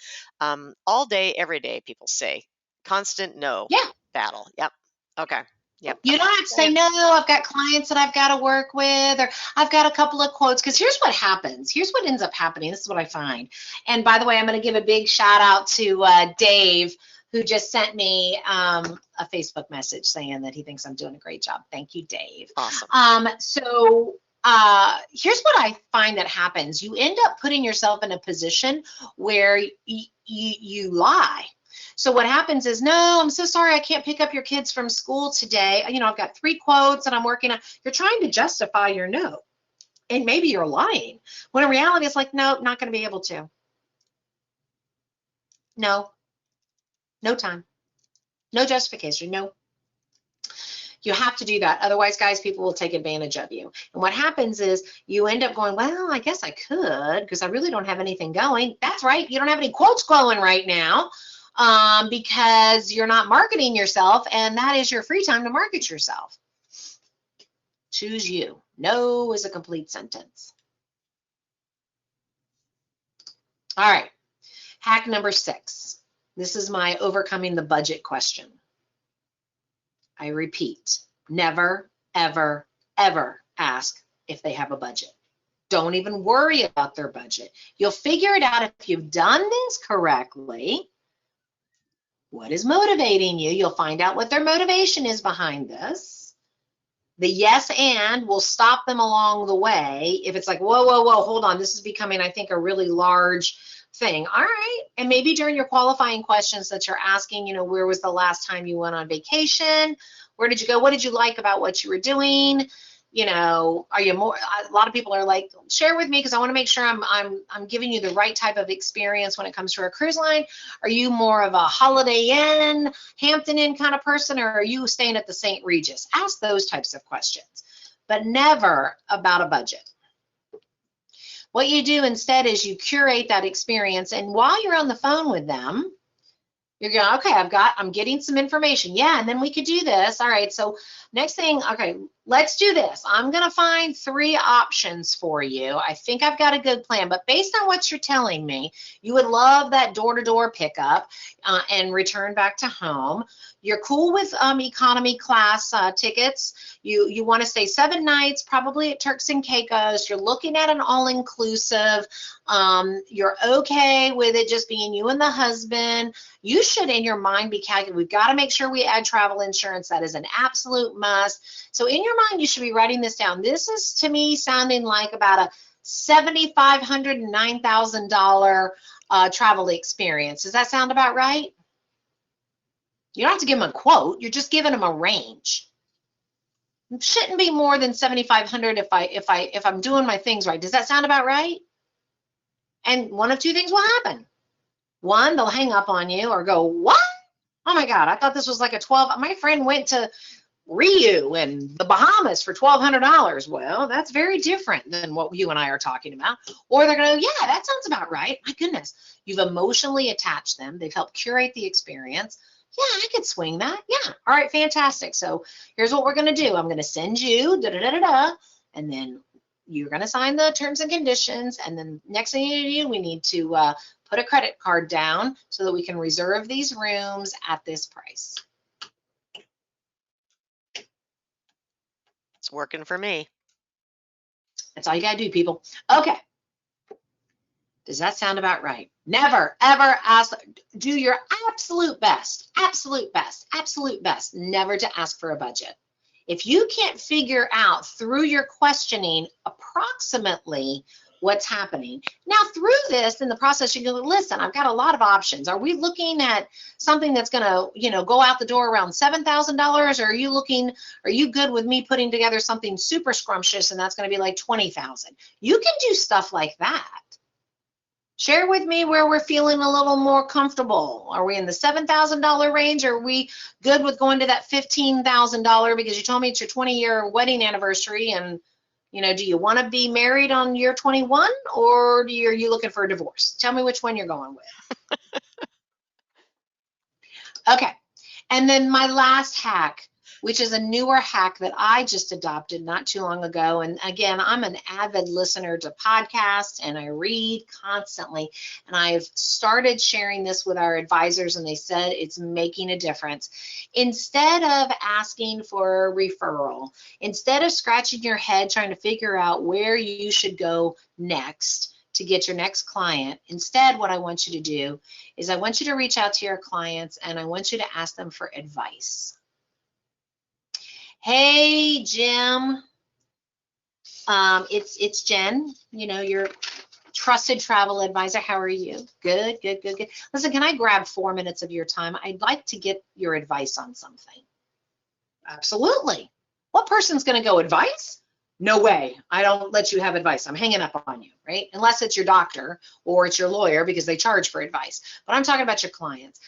All day, every day, people say constant no. Yeah. Battle. Yep. Okay. Yep. You don't have to say, no, I've got clients that I've got to work with, or I've got a couple of quotes, because here's what happens. Here's what ends up happening. This is what I find. And by the way, I'm going to give a big shout out to Dave, who just sent me a Facebook message saying that he thinks I'm doing a great job. Thank you, Dave. Awesome. So here's what I find that happens. You end up putting yourself in a position where you lie. So what happens is, no, I'm so sorry, I can't pick up your kids from school today. You know, I've got 3 quotes and I'm working on. You're trying to justify your no. And maybe you're lying. When in reality, it's like, no, not going to be able to. No. No time. No justification. No. You have to do that. Otherwise, guys, people will take advantage of you. And what happens is you end up going, well, I guess I could because I really don't have anything going. That's right. You don't have any quotes going right now. Because you're not marketing yourself, and that is your free time to market yourself. Choose you. No is a complete sentence. All right. Hack number 6. This is my overcoming the budget question. I repeat, never, ever, ever ask if they have a budget. Don't even worry about their budget. You'll figure it out if you've done this correctly. What is motivating you? You'll find out what their motivation is behind this. The yes and will stop them along the way if it's like, whoa, whoa, whoa, hold on, this is becoming, I think, a really large thing. All right. And maybe during your qualifying questions that you're asking, where was the last time you went on vacation? Where did you go? What did you like about what you were doing? Are you more, a lot of people are like, share with me because I want to make sure I'm giving you the right type of experience when it comes to a cruise line. Are you more of a Holiday Inn, Hampton Inn kind of person, or are you staying at the St. Regis? Ask those types of questions, but never about a budget. What you do instead is you curate that experience, and while you're on the phone with them, you're going, okay, I'm getting some information. Yeah, and then we could do this. All right, so next thing, okay, let's do this. I'm going to find 3 options for you. I think I've got a good plan, but based on what you're telling me, you would love that door-to-door pickup and return back to home. You're cool with economy class tickets. You want to stay 7 nights, probably at Turks and Caicos. You're looking at an all-inclusive. You're okay with it just being you and the husband. You should, in your mind, be calculating. We've got to make sure we add travel insurance. That is an absolute must. So in your mind, you should be writing this down. This is, to me, sounding like about a $7,500 and $9,000 travel experience. Does that sound about right? You don't have to give them a quote. You're just giving them a range. It shouldn't be more than 7,500 if I'm doing my things right. Does that sound about right? And one of 2 things will happen. One, they'll hang up on you or go, what? Oh my God, I thought this was like a 12. My friend went to Rio and the Bahamas for $1,200. Well, that's very different than what you and I are talking about. Or they're going to go, yeah, that sounds about right. My goodness, you've emotionally attached them. They've helped curate the experience. Yeah, I could swing that. Yeah. All right, fantastic. So here's what we're going to do. I'm going to send you and then you're going to sign the terms and conditions. And then next thing you do, we need to put a credit card down so that we can reserve these rooms at this price. It's working for me. That's all you got to do, people. Okay. Does that sound about right? Never, ever ask. Do your absolute best, never to ask for a budget. If you can't figure out through your questioning approximately what's happening. Now, through this, in the process, you go, listen, I've got a lot of options. Are we looking at something that's going to, go out the door around $7,000? Or are you good with me putting together something super scrumptious and that's going to be like $20,000? You can do stuff like that. Share with me where we're feeling a little more comfortable. Are we in the $7,000 range? Or are we good with going to that $15,000 because you told me it's your 20-year wedding anniversary and do you want to be married on year 21 or are you looking for a divorce? Tell me which one you're going with. Okay. And then my last hack, which is a newer hack that I just adopted not too long ago. And again, I'm an avid listener to podcasts and I read constantly. And I've started sharing this with our advisors and they said it's making a difference. Instead of asking for a referral, instead of scratching your head trying to figure out where you should go next to get your next client, instead what I want you to do is I want you to reach out to your clients and I want you to ask them for advice. Hey, Jim, it's Jen, your trusted travel advisor. How are you? Good. Listen, can I grab 4 minutes of your time? I'd like to get your advice on something. Absolutely. What person's going to go advice? No way. I don't let you have advice. I'm hanging up on you, right? Unless it's your doctor or it's your lawyer because they charge for advice. But I'm talking about your clients.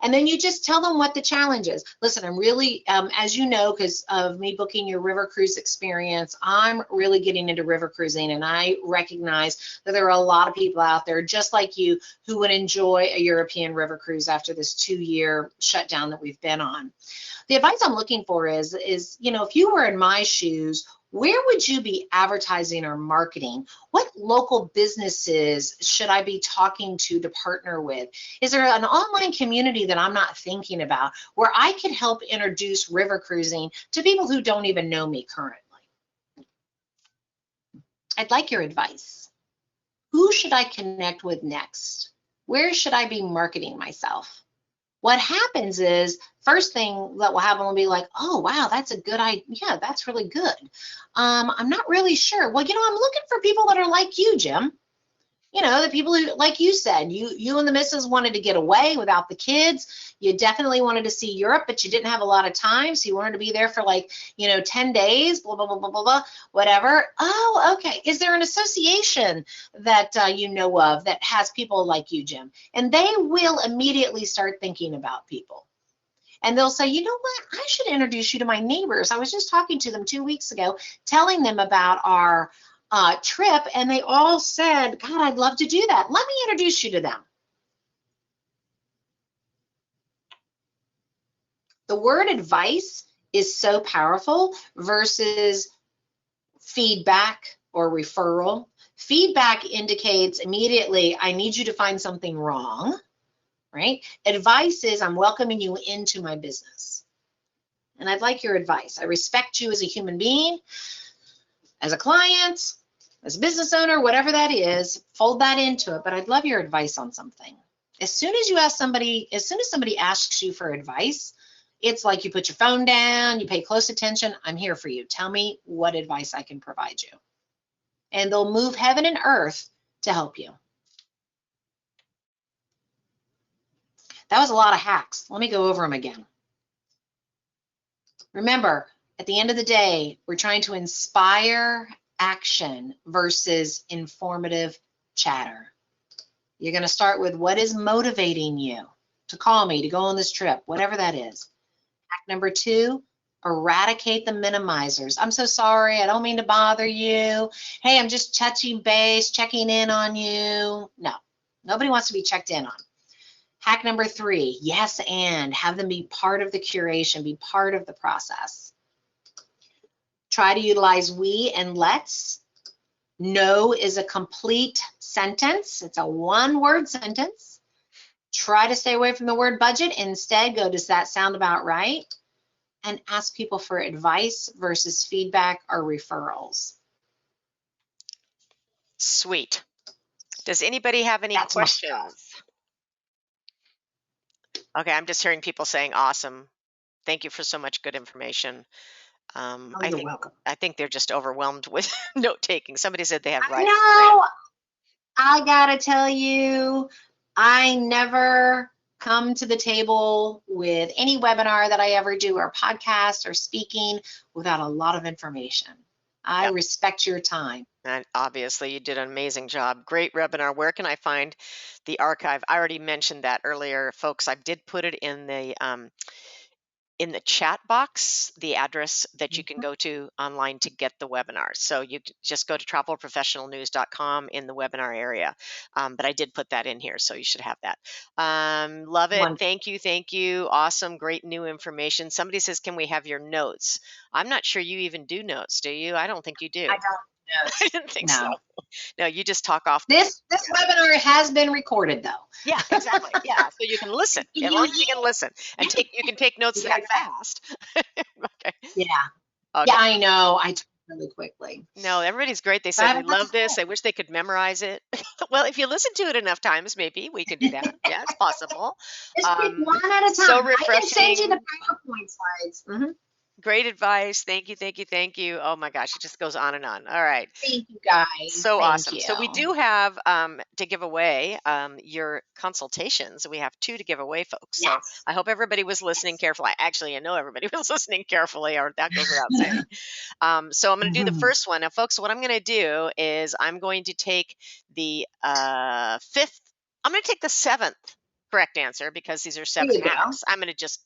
And then you just tell them what the challenge is. Listen, I'm really, as you know, because of me booking your river cruise experience, I'm really getting into river cruising. And I recognize that there are a lot of people out there just like you who would enjoy a European river cruise after this 2-year shutdown that we've been on. The advice I'm looking for is, if you were in my shoes, where would you be advertising or marketing? What local businesses should I be talking to partner with? Is there an online community that I'm not thinking about where I could help introduce river cruising to people who don't even know me currently? I'd like your advice. Who should I connect with next? Where should I be marketing myself? What happens is, first thing that will happen will be like, oh, wow, that's a good idea. Yeah, that's really good. I'm not really sure. Well, I'm looking for people that are like you, Jim. The people who, like you said, you and the missus wanted to get away without the kids. You definitely wanted to see Europe, but you didn't have a lot of time, so you wanted to be there for 10 days, blah, blah, blah, blah, blah, blah, whatever. Oh, okay. Is there an association that you know of that has people like you, Jim? And they will immediately start thinking about people. And they'll say, you know what, I should introduce you to my neighbors. I was just talking to them 2 weeks ago, telling them about our trip, and they all said, God, I'd love to do that. Let me introduce you to them. The word advice is so powerful versus feedback or referral. Feedback indicates immediately, I need you to find something wrong, right? Advice is, I'm welcoming you into my business. And I'd like your advice. I respect you as a human being, as a client, as a business owner, whatever that is, fold that into it. But I'd love your advice on something. As soon as somebody asks you for advice, it's like you put your phone down, you pay close attention. I'm here for you. Tell me what advice I can provide you. And they'll move heaven and earth to help you. That was a lot of hacks. Let me go over them again. Remember, at the end of the day, we're trying to inspire action versus informative chatter. You're going to start with what is motivating you to call me, to go on this trip, whatever that is. Hack number 2, eradicate the minimizers. I'm so sorry. I don't mean to bother you. Hey, I'm just touching base, checking in on you. No, nobody wants to be checked in on. Hack number 3, yes, and have them be part of the curation, be part of the process. Try to utilize we and let's. No is a complete sentence. It's a one-word sentence. Try to stay away from the word budget. Instead, go, does that sound about right? And ask people for advice versus feedback or referrals. Sweet. Does anybody have any questions? Okay, I'm just hearing people saying awesome. Thank you for so much good information. You're welcome. I think they're just overwhelmed with note taking. Somebody said they have right. No, I gotta tell you, I never come to the table with any webinar that I ever do or podcast or speaking without a lot of information. I respect your time. And obviously you did an amazing job. Great webinar. Where can I find the archive? I already mentioned that earlier, folks. I did put it in the chat box, the address that you can go to online to get the webinar. So you just go to travelprofessionalnews.com in the webinar area. But I did put that in here, so you should have that. Love it. Wonderful. Thank you. Thank you. Awesome. Great new information. Somebody says, can we have your notes? I'm not sure you even do notes, do you? I don't think you do. I don't know. I didn't think so. No, you just talk off. This webinar has been recorded, though. Yeah, exactly. Yeah, so you can listen. As long as you can listen and you can take notes that fast. Okay. Yeah. Okay. Yeah, I know. I took really quickly. No, everybody's great. They said, we love this. I wish they could memorize it. Well, if you listen to it enough times, maybe we can do that. Yeah, it's possible. Just pick one at a time. So refreshing. I can send you the PowerPoint slides. Great advice. Thank you, thank you, thank you. Oh my gosh, it just goes on and on. All right. Thank you, guys. So awesome. So we do have to give away your consultations. We have 2 to give away, folks. So I hope everybody was listening carefully. Actually, I know everybody was listening carefully, or that goes without saying. So I'm going to do the first one. Now, folks, what I'm going to do is I'm going to take the 5th. I'm going to take the 7th correct answer because these are 7 hacks. I'm going to just,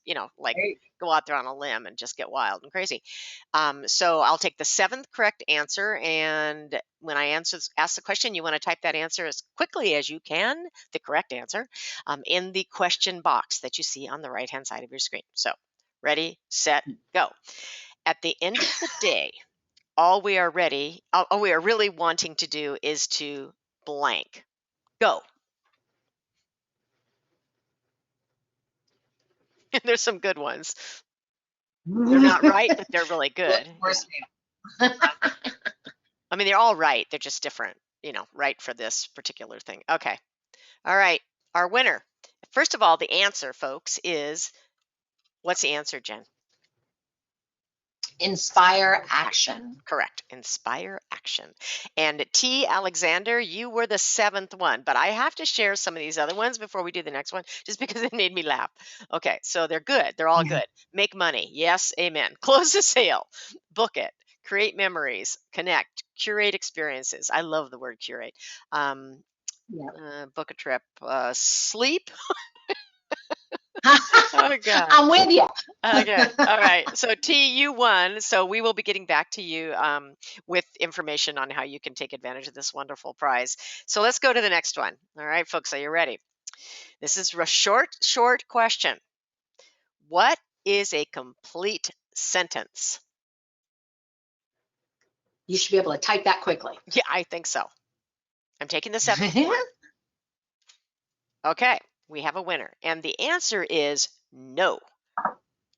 go out there on a limb and just get wild and crazy. So I'll take the 7th correct answer. And when I ask the question, you want to type that answer as quickly as you can, the correct answer, in the question box that you see on the right-hand side of your screen. So ready, set, go. At the end of the day, all we are really wanting to do is to blank. Go. There's some good ones. They're not right, but they're really good. I mean, they're all right. They're just different, right for this particular thing. Okay. All right. Our winner. First of all, the answer, folks, is, what's the answer, Jen? Inspire action. Correct. Inspire action. And T. Alexander, you were the 7th one, but I have to share some of these other ones before we do the next one, just because it made me laugh. Okay, so they're good. They're all good. Make money. Yes, amen. Close the sale. Book it. Create memories. Connect. Curate experiences. I love the word curate. Um, Yeah. Book a trip. Sleep. Oh, God. I'm with you. Okay. All right. So T, you won. So we will be getting back to you with information on how you can take advantage of this wonderful prize. So let's go to the next one. All right, folks, are you ready? This is a short question. What is a complete sentence? You should be able to type that quickly. Yeah, I think so. I'm taking the 7th one. Okay, we have a winner. And the answer is no.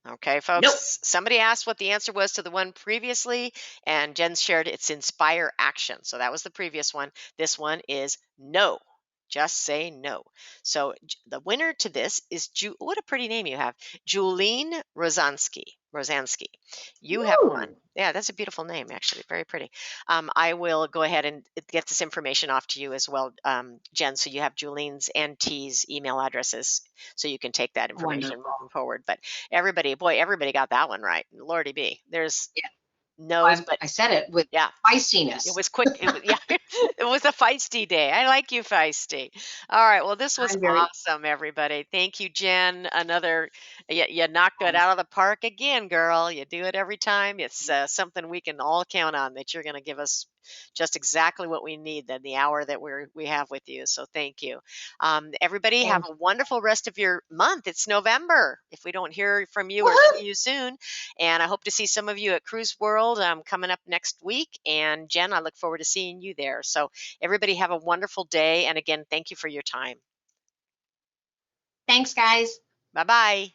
Okay, Nope. folks, somebody asked what the answer was to the one previously, and Jen shared it's inspire action. So that was the previous one. This one is no. Just say no. So the winner to this is, what a pretty name you have, Julene Rosansky. Rosansky. You have won. Ooh, Yeah, that's a beautiful name, actually. Very pretty. I will go ahead and get this information off to you as well, Jen, so you have Julene's and T's email addresses so you can take that information wonderful. moving forward. But everybody got that one right. Lordy be. There's Yeah, no's, but I said it with yeah, it feistiness. was quick. It was, yeah, it was a feisty day. I like you, feisty. All right. Well, this was I'm very awesome, everybody. Thank you, Jen. You knocked it out of the park again, girl. You do it every time. It's something we can all count on, that you're going to give us just exactly what we need in the hour that we have with you. So thank you. Everybody have thank a you. wonderful rest of your month. It's November. If we don't hear from you or Woohoo! see you soon, and I hope to see some of you at Cruise World coming up next week. And Jen, I look forward to seeing you there. So everybody have a wonderful day. And again, thank you for your time. Thanks, guys. Bye bye.